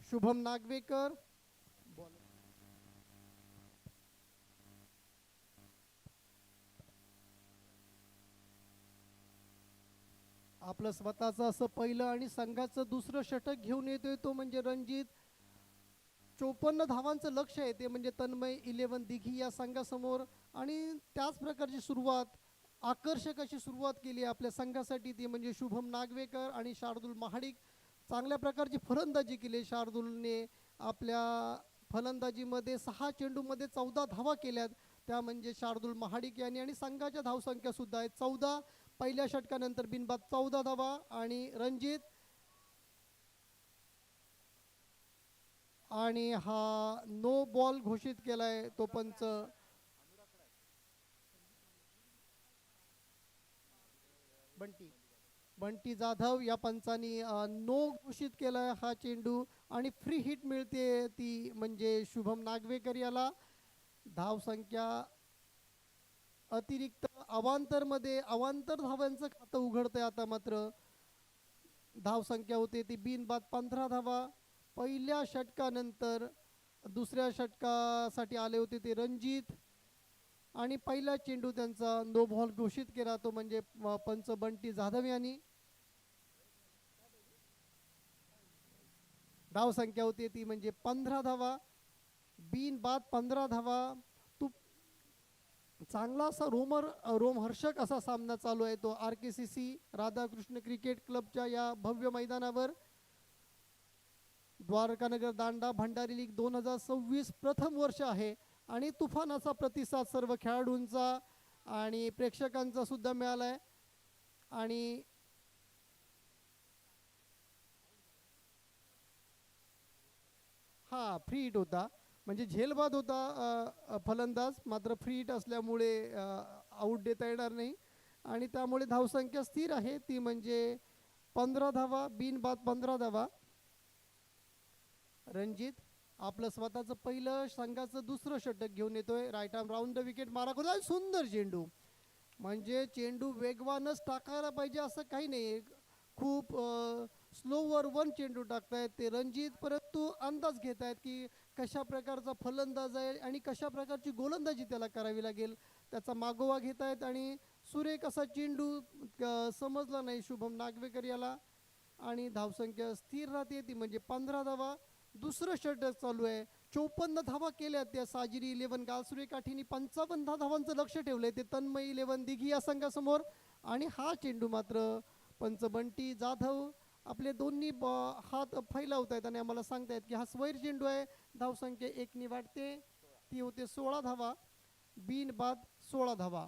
शुभम नागवेकर. आपलं स्वतःचं असं पहिलं आणि संघाचं दुसरं षटक घेऊन येतोय तो म्हणजे रणजित. 54 धावांचं लक्ष आहे ते म्हणजे तन्मय 11 दिघी या संघासमोर. आणि त्याच प्रकारची सुरुवात, आकर्षक अशी सुरुवात केली आहे आपल्या संघासाठी ती म्हणजे शुभम नागवेकर आणि शार्दूल महाडिक. चांगल्या प्रकारची फलंदाजी केली शार्दूलने. आपल्या फलंदाजीमध्ये 6 चेंडूमध्ये 14 धावा केल्यात त्या म्हणजे शार्दूल महाडिक यांनी. आणि संघाच्या धावसंख्या सुद्धा आहेत 14. पहिल्या षटकानंतर बिनबाद 14 धावा. आणि रणजित आणि हा नो बॉल घोषित केलाय तो पंच. बंटी जाधव या पंचानी नो घोषित केलाय हा चेंडू. आणि फ्री हिट मिळते ती म्हणजे शुभम नागवेकर याला. धावसंख्या अतिरिक्त अवांतर धावांचं खातं उघडतंय आता मात्र. धावसंख्या होते ती बिनबाद 15 धावा. पहिल्या षटकानंतर दुसऱ्या षटकासाठी आले होते ते रणजित आणि पहिला चेंडू त्यांचा नो बॉल घोषित केला तो म्हणजे पंच बंटी जाधव यांनी. धावसंख्या होती ती म्हणजे 15 धावा. बिनबाद 15 धावा. चांगला असा रोमहर्षक असा सामना चालू आहे तो RKCC राधाकृष्ण क्रिकेट क्लबच्या या भव्य मैदानावर. द्वारकानगर दांडा भंडारी लीग 2026 प्रथम वर्ष आहे आणि तुफानाचा प्रतिसाद सर्व खेळाडूंचा आणि प्रेक्षकांचा सुद्धा मिळालाय. आणि हा फ्री हिट होता म्हणजे झेलबाद होता फलंदाज, मात्र फ्री हिट असल्यामुळे आऊट देता येणार नाही आणि त्यामुळे धावसंख्या स्थिर आहे ती म्हणजे 15 धावा. बिनबाद 15 धावा. रणजित आपलं स्वतःचं पहिलं संघाचं दुसरं षटक घेऊन येतोय. Right arm round the wicket मारा करतोय. सुंदर चेंडू म्हणजे चेंडू वेगवानच टाकायला पाहिजे असं काही नाही. खूप स्लोवर वन चेंडू टाकतायत ते रणजित, परंतु अंदाज घेत आहेत की कशा प्रकारचा फलंदाज आहे आणि कशा प्रकारची गोलंदाजी त्याला करावी लागेल त्याचा मागोवा घेत आहेत. आणि सुरेख असा चेंडू समजला नाही शुभम नागवेकर याला आणि धावसंख्या स्थिर राहते ती म्हणजे 15 धावा. दुसरं षटक चालू आहे. 54 धावा केल्या त्या साजिरी 11 गालसुरे काठीनी 55 धावांचं लक्ष ठेवलंय ते तन्मय 11 दिघी या संघासमोर. आणि हा चेंडू मात्र पंच बंटी जाधव आपले दोन्ही हात फैलावत आहेत आणि आम्हाला सांगतायत की हा स्वैर चेंडू आहे. धावसंख्या 1 ने वाढते ती होते 16 धावा. बिनबाद 16 धावा.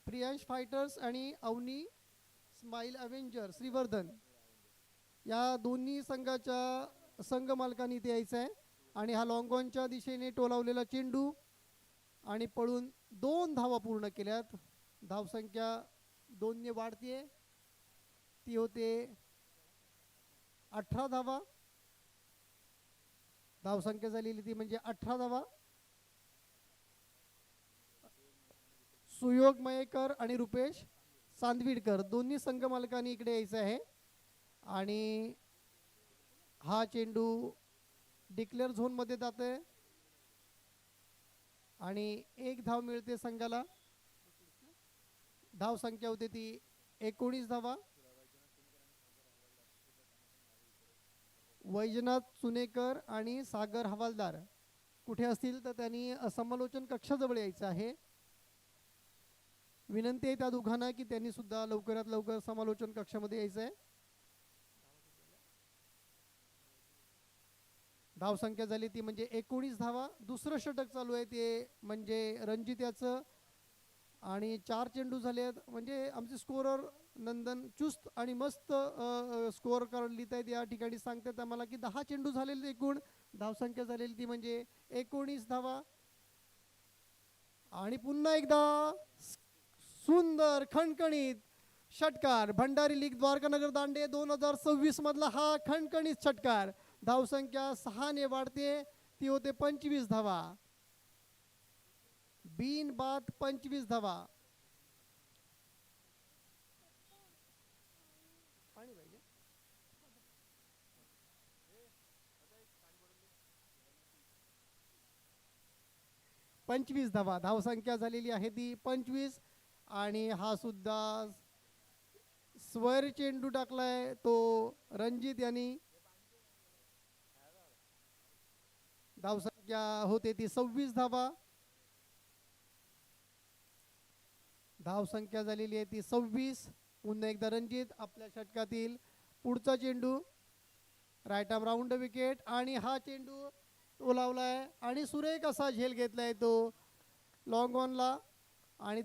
प्रियांश फायटर्स आणि अवनी स्माईल अवेंजर श्रीवर्धन या दोन्ही संघाच्या संघ मालकांनी इथे यायचं आहे. आणि हा लॉंग ऑनच्या दिशेने टोलावलेला चेंडू आणि पळून 2 धावा पूर्ण केल्यात. धावसंख्या 2ने वाढते, ती होते 18 धावा. धावसंख्या झालेली ती म्हणजे 18 धावा. सुयोग मयेकर आणि रुपेश चांदविडकर दोन्ही संघ मालकांनी इकडे यायचं आहे. आणि हा चेंडू डिक्लेअर झोनमध्ये जातोय आणि 1 धाव मिळते संघाला. धाव संख्या होते ती 19 धावा. वैजनाथ चुनेकर आणि सागर हवालदार कुठे असतील तर त्यांनी समालोचन कक्षाजवळ यायचं आहे. विनंती आहे त्या दोघांना की त्यांनी सुद्धा लवकरात लवकर समालोचन कक्षामध्ये यायचं आहे. धाव संख्या झाली ती म्हणजे 19 धावा. दुसरं षटक चालू आहे ते म्हणजे रणजित याचं आणि 4 चेंडू झाले आहेत. म्हणजे आमचे स्कोरर नंदन चुस्त आणि मस्त स्कोअर कार्ड लिहित आहेत. या ठिकाणी सांगतात आम्हाला की 10 चेंडू झालेले एकूण. धावसंख्या झालेली ती म्हणजे 19 धावा. आणि पुन्हा एकदा सुंदर खणखणीत षटकार भंडारी लीग द्वारकानगर दांडे 2026 मधला हा खणखणीत षटकार. धावसंख्या 6ने वाढते, ती होते 25 धावा. बीन बाद 25 धावा. 25 धावा. धावसंख्या झालेली आहे ती 25. आणि हा सुद्धा स्वर चेंडू टाकलाय तो रणजित यांनी. धावसंख्या होते ती 26 धावा. धावसंख्या झालेली आहे ती 26. पुन्हा एकदा रणजित आपल्या षटकातील पुढचा चेंडू राईट आर्म राऊंड विकेट. आणि हा चेंडू ओलावलाय आणि सुरेख असा झेल घेतलाय तो लॉंग ऑनला. आणि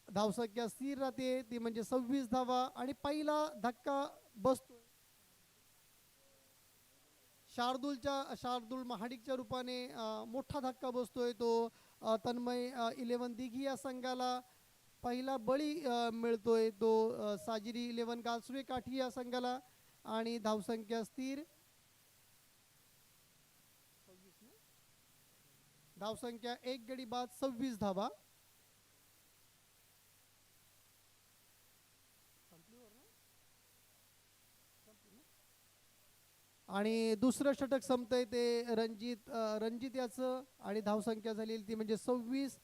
धावसंख्या स्थिर राहते ती म्हणजे 26 धावा. आणि पहिला धक्का बसतो शार्दूल महाडिकच्या रूपाने. मोठा धक्का बसतोय तो तन्मय 11 दिघी या संघाला. पहिला बळी मिळतोय तो साजिरी 11 गालसुरे काठी या संघाला. आणि धावसंख्या स्थिर. धावसंख्या 1 गडी बाद 26 धावा. आणि दुसरं षटक संपतंय ते रणजित याचं. आणि धावसंख्या झालेली ती म्हणजे 26.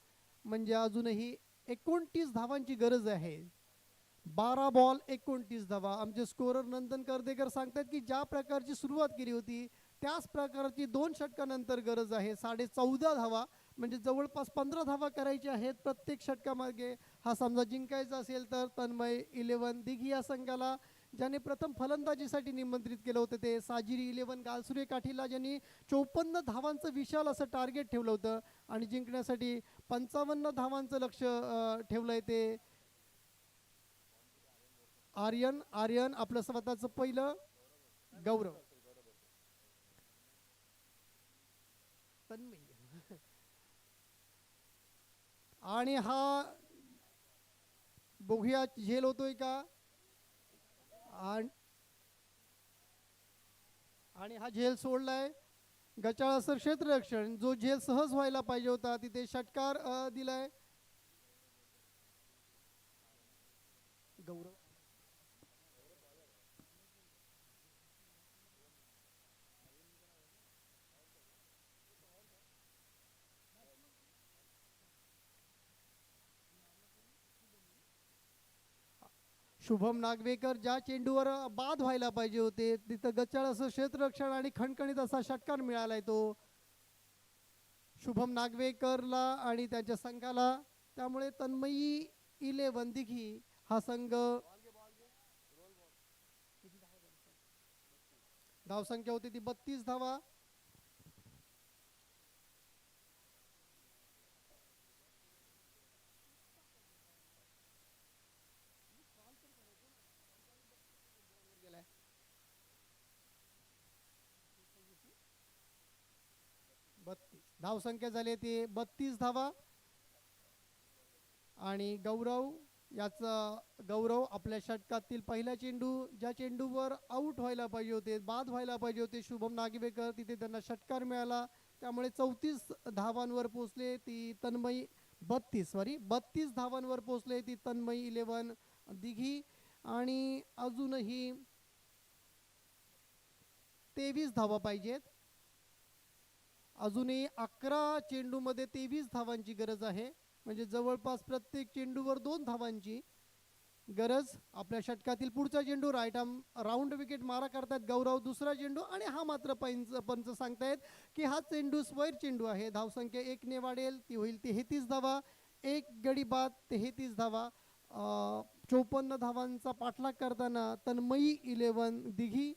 म्हणजे अजूनही 29 धावांची गरज आहे. 12 बॉल 29 धावा. आमचे स्कोरर नंदन करदेकर सांगतात की ज्या प्रकारची सुरुवात केली होती त्याच प्रकारची 2 षटकानंतर गरज आहे. 14.5 धावा म्हणजे जवळपास 15 धावा करायच्या आहेत प्रत्येक षटकामागे. हा समजा जिंकायचा असेल तर तन्मय 11 दिघी या संघाला ज्याने प्रथम फलंदाजीसाठी निमंत्रित केलं होतं ते साजिरी 11 गालसुरे काठीला ज्यांनी 54 धावांचं विशाल असं टार्गेट ठेवलं होतं. आणि जिंकण्यासाठी 55 धावांचं लक्ष ठेवलंय ते आर्यन आपलं स्वतःचं पहिलं गौरव तन्मय. आणि हा बघूया झेल होतोय का. आणि हा झेल सोडलाय. गचाळसर क्षेत्ररक्षण जो झेल सहज व्हायला पाहिजे होता तिथे षटकार दिलाय गौरव. शुभम नागवेकर ज्या चेंडूवर बाद व्हायला पाहिजे होते तिथं गचाळ असं क्षेत्ररक्षण आणि खणखणीत असा षटकार मिळालाय तो शुभम नागवेकरला आणि त्याच्या संघाला. त्यामुळे तन्मयी 11 दिघी हा संघ. धावसंख्या होती ती 32 धावा. धावसंख्या झाली ते 32 धावा. आणि गौरव आपल्या षटकातील पहिला चेंडू, ज्या चेंडूवर आऊट व्हायला पाहिजे होते, बाद व्हायला पाहिजे होते शुभम नागवेकर, तिथे त्यांना षटकार मिळाला. त्यामुळे 34 धावांवर पोचले ती तन्मयी 32 धावांवर पोचले ती तन्मयी 11 दिघी. आणि अजूनही 23 धावा पाहिजेत. अजूनही 11 चेंडूमध्ये 23 धावांची गरज आहे. म्हणजे जवळपास प्रत्येक चेंडूवर 2 धावांची गरज. आपल्या षटकातील पुढचा चेंडू राईट आर्म राऊंड विकेट मारा करतात गौरव. दुसरा चेंडू आणि हा मात्र पंच सांगतायत की हा चेंडू स्क्वेअर चेंडू आहे. धावसंख्या 1 ने वाढेल, ती होईल 33 धावा. एक गडी बाद 33 धावा. 54 धावांचा पाठलाग करताना तन्मयी 11 दिघी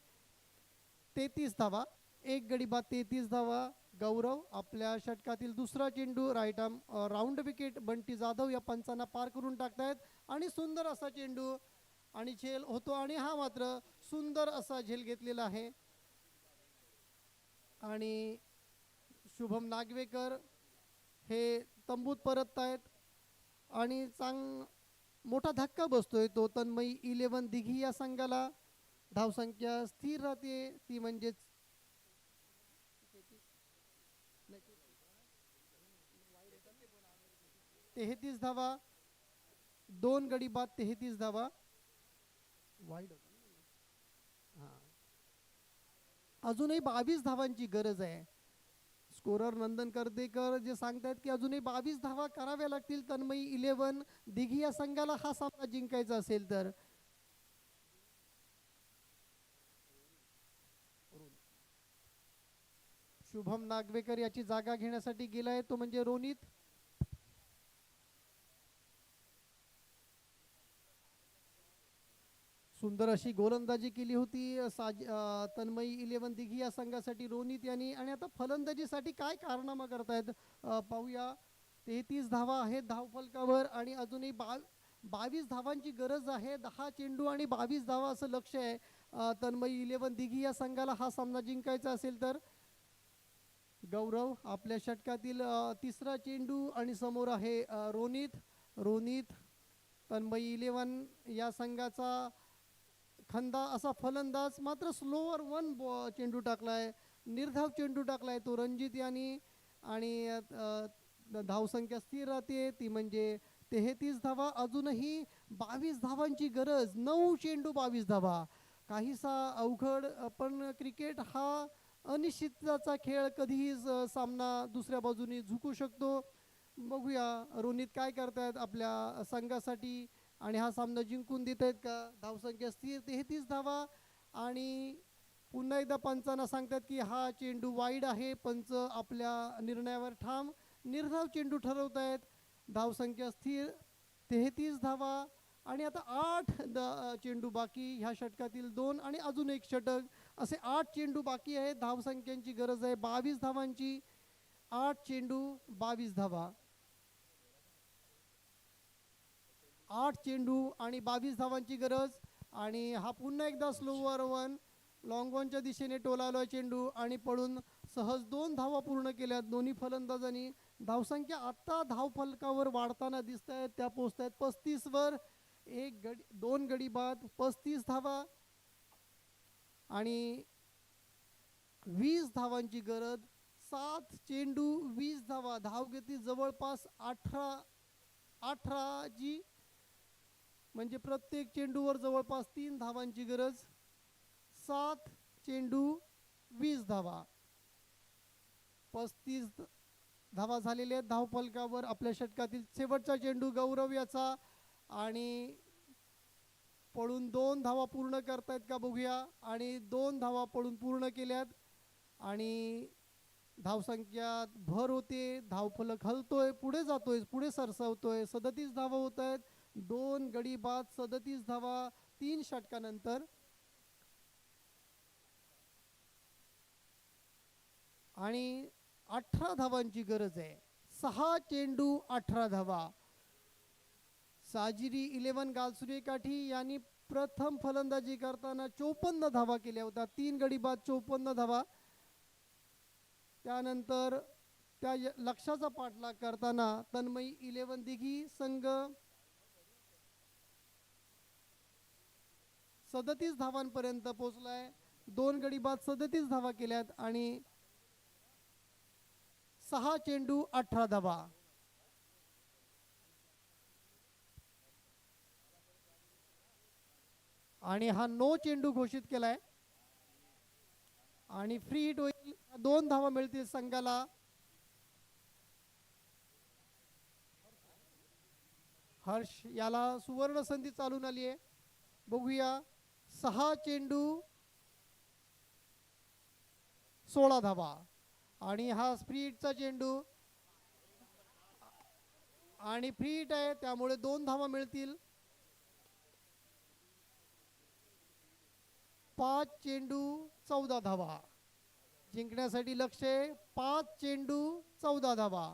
33 धावा. एक गडी बाद 33 धावा. गौरव आपल्या षटकातील दुसरा चेंडू right arm round wicket Bunty Jadhav या पंचांना पार करून टाकतायत. आणि सुंदर असा चेंडू आणि झेल होतो आणि हा मात्र सुंदर असा झेल घेतलेला आहे. आणि शुभम नागवेकर हे तंबूत परततायत आणि मोठा धक्का बसतोय तो तन्मयी 11 दिघी या संघाला. धावसंख्या स्थिर राहते, ती म्हणजेच 33 धावा. 2 गडी बाद 33 धावा. अजूनही 22 धावांची गरज आहे. स्कोरर नंदन कर्देकर जे सांगतायत की अजूनही 22 धावा कराव्या लागतील तन्मयी 11 दिघी या संघाला हा सामना जिंकायचा असेल तर. शुभम नागवेकर याची जागा घेण्यासाठी गेलाय तो म्हणजे रोनित. सुंदर अशी गोलंदाजी केली होती तन्मयी 11 दिघी या संघासाठी रोनित यांनी. आणि आता फलंदाजीसाठी काय कारनामा करतायत पाहूया. 33 धावा आहेत धावफलकावर आणि अजूनही 22 धावांची गरज आहे. 10 चेंडू आणि 22 धावा असं लक्ष आहे तन्मयी 11 दिघी या संघाला हा सामना जिंकायचा असेल तर. गौरव आपल्या षटकातील तिसरा चेंडू आणि समोर आहे रोनित तन्मयी 11 या संघाचा खंदा असा फलंदाज. मात्र स्लोवर 1 चेंडू टाकलाय, निर्धाव चेंडू टाकलाय तो रणजित यांनी. आणि धावसंख्या स्थिर राहते, ती म्हणजे 33 धावा. अजूनही 22 धावांची गरज. 9 चेंडू 22 धावा. काहीसा अवघड, पण क्रिकेट हा अनिश्चितताचा खेळ. कधीही सामना दुसऱ्या बाजूने झुकू शकतो. बघूया रोनित काय करतायत आपल्या संघासाठी आणि हा सामना जिंकून देत आहेत का. धावसंख्या स्थिर 33 धावा. आणि पुन्हा एकदा पंचांना सांगतात की हा चेंडू वाईड आहे. पंच आपल्या निर्णयावर ठाम. निर्धाव चेंडू ठरवत आहेत. धावसंख्या स्थिर 33 धावा. आणि आता 8 चेंडू बाकी. ह्या षटकातील 2 आणि अजून एक षटक, असे 8 चेंडू बाकी आहेत. धावसंख्यांची गरज आहे 22 धावांची. 8 चेंडू 22 धावा. 8 चेंडू आणि 22 धावांची गरज. आणि हा पुन्हा एकदा स्लोवर 1 लॉंग ऑनच्या दिशेने टोलावला चेंडू आणि पडून सहज 2 धावा पूर्ण केल्या दोन्ही फलंदाजांनी. धावसंख्या आता धावफलकावर वाढताना दिसत आहेत. त्या पोहोचत आहेत 35 वर. 2 गडी बाद 35 धावा आणि 20 धावांची गरज. 7 चेंडू 20 धावा. धावगती जवळपास 18 जी, म्हणजे प्रत्येक चेंडूवर जवळपास 3 धावांची गरज. 7 चेंडू 20 धावा. 35 धावा झालेल्या आहेत धावफलकावर. आपल्या षटकातील शेवटचा चेंडू गौरव याचा आणि पडून 2 धावा पूर्ण करतायत का बघूया. आणि 2 धावा पडून पूर्ण केल्यात आणि धावसंख्यात भर होते. धावफलक हलतोय, पुढे जातोय, पुढे सरसावतोय. 37 धावा होत आहेत. 2 गडी बाद 37 धावा 3 षटकानंतर. आणि 18 धावांची गरज आहे. 6 चेंडू 18 धावा. साजिरी 11 गालसुरे काठी यांनी प्रथम फलंदाजी करताना 54 धावा केल्या होत्या. 3 गडी बाद 54 धावा. त्यानंतर त्या लक्ष्याचा पाठलाग करताना तन्मयी 11 दिघी संघ 37 धावांपर्यंत पोहोचलाय. 2 गडी बाद 37 धावा केल्यात आणि 6 चेंडू 18 धावा. आणि हा नो चेंडू घोषित केलाय आणि फ्री हिट होईल. 2 धावा मिळतील संघाला. हर्ष याला सुवर्ण संधी चालून आली आहे. बघूया 6 चेंडू 16 धावा आणि हा फ्री हिटचा चेंडू आणि फ्री हिट आहे त्यामुळे 2 धावा मिळतील. 5 चेंडू 14 धावा जिंकण्यासाठी लक्ष आहे. 5 चेंडू 14 धावा.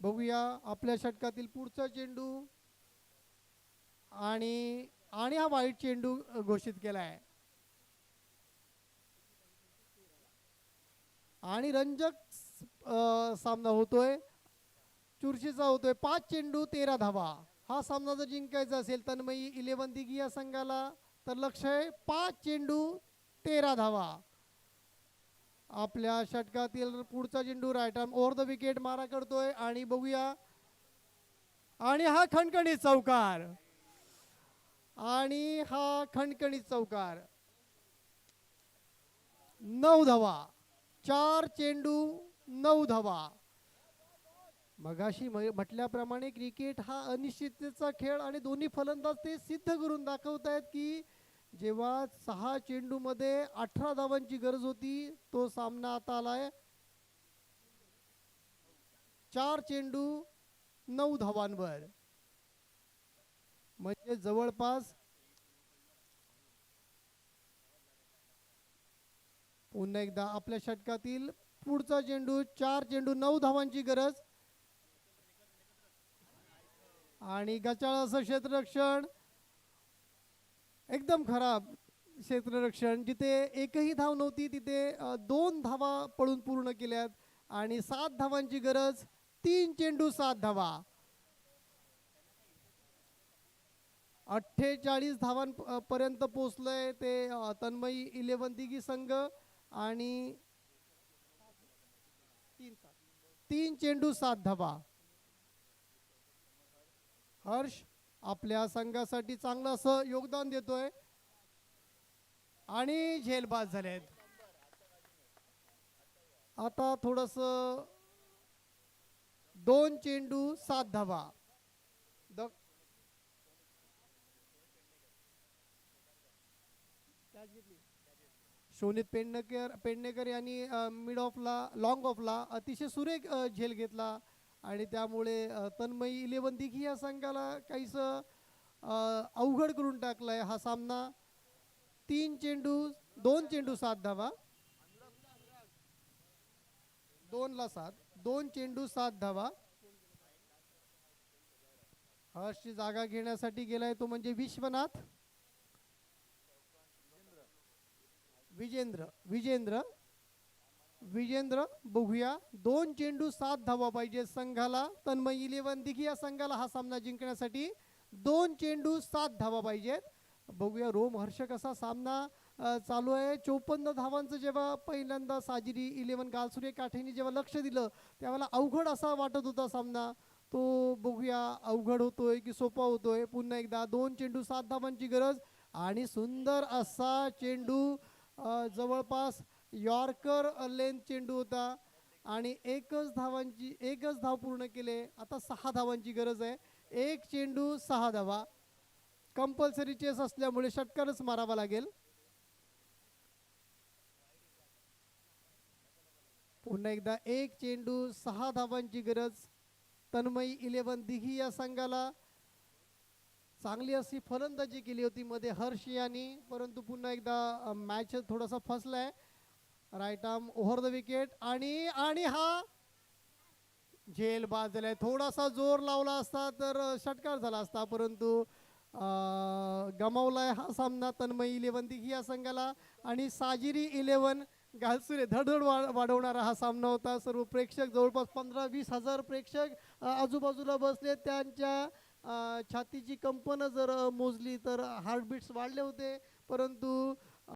बघूया आपल्या षटकातील पुढचा चेंडू आणि हा वाईट चेंडू घोषित केलाय आणि रंजक सामना होतोय, चुरशीचा होतोय. 5 चेंडू 13 धावा. हा सामना जर जिंकायचा असेल तन्मयी 11 दिघी या संघाला तर लक्ष आहे 5 चेंडू 13 धावा. आपल्या षटकातील पुढचा चेंडू right arm over the wicket मारा करतोय आणि बघूया आणि हा खणखणीत चौकार आणि हा खणखणीत चौकार. 9 धावा. 4 चेंडू 9 धावा. मगाशी म्हटल्याप्रमाणे क्रिकेट हा अनिश्चिततेचा खेळ आणि दोन्ही फलंदाज ते सिद्ध करून दाखवत आहेत की जेव्हा 6 चेंडू मध्ये 18 धावांची गरज होती तो सामना आता आलाय 4 चेंडू 9 धावांवर. म्हणजे जवळपास पुन्हा एकदा आपल्या षटकातील पुढचा चेंडू 4 चेंडू 9 धावांची गरज आणि गचाळ असं क्षेत्ररक्षण एकदम खराब क्षेत्ररक्षण. जिथे एकही धाव नव्हती तिथे 2 धावा पळून पूर्ण केल्यात आणि 7 धावांची गरज. 3 चेंडू 7 धावा. 48 धावांपर्यंत पोहोचलंय ते तन्मयी 11 दिघी संघ आणि 3 चेंडू 7 धावा. हर्ष आपल्या संघासाठी चांगलं असं योगदान देतोय आणि झेलबाद झालेत. आता थोडस 2 चेंडू 7 धावा. शोनित पेडणेकर यांनी मिड ऑफला लॉंग ऑफला अतिशय सुरेख झेल घेतला आणि त्यामुळे तन्मयी 11 दिघी या संघाला काहीस अवघड करून टाकलाय हा सामना. 2 चेंडू 7 धावा. 2 चेंडू 7 धावा. हर्षची जागा घेण्यासाठी गेलाय तो म्हणजे विजेंद्र. बघूया 2 चेंडू 7 धावा पाहिजे संघाला. तन्मयी 11 दिघी या संघाला हा सामना जिंकण्यासाठी 2 चेंडू 7 धावा पाहिजेत. बघूया रोम हर्ष कसा सामना चालू आहे. 54 धावांचं जेव्हा पहिल्यांदा साजिरी 11 गालसुरे काठेंनी जेव्हा लक्ष दिलं त्यावेळेला अवघड असा वाटत होता सामना. तो बघूया अवघड होतोय की सोपा होतोय. पुन्हा एकदा 2 चेंडू 7 धावांची गरज आणि सुंदर असा चेंडू जवळपास यॉर्कर लेंथ चेंडू होता आणि एकच धाव पूर्ण केले. आता 6 धावांची गरज आहे. 1 चेंडू 6 धावा. कंपल्सरी चेस असल्यामुळे षटकारच मारावा लागेल. पुन्हा एकदा 1 चेंडू 6 धावांची गरज तन्मयी 11 दिघी या संघाला. चांगली अशी फलंदाजी केली होती मध्ये हर्ष यांनी, परंतु पुन्हा एकदा मॅच थोडासा फसलाय. Right arm over the wicket आणि हा झेल बाद झालाय. थोडासा जोर लावला असता तर षटकार झाला असता, परंतु गमावलाय हा सामना तन्मयी 11 दिघी या संघाला आणि साजिरी 11 घालसुरे धडधड वाढवणारा हा सामना होता. सर्व प्रेक्षक जवळपास 15-20 हजार प्रेक्षक आजूबाजूला बसले. त्यांच्या छातीची कंपनं जर मोजली तर हार्टबीट्स वाढले होते. परंतु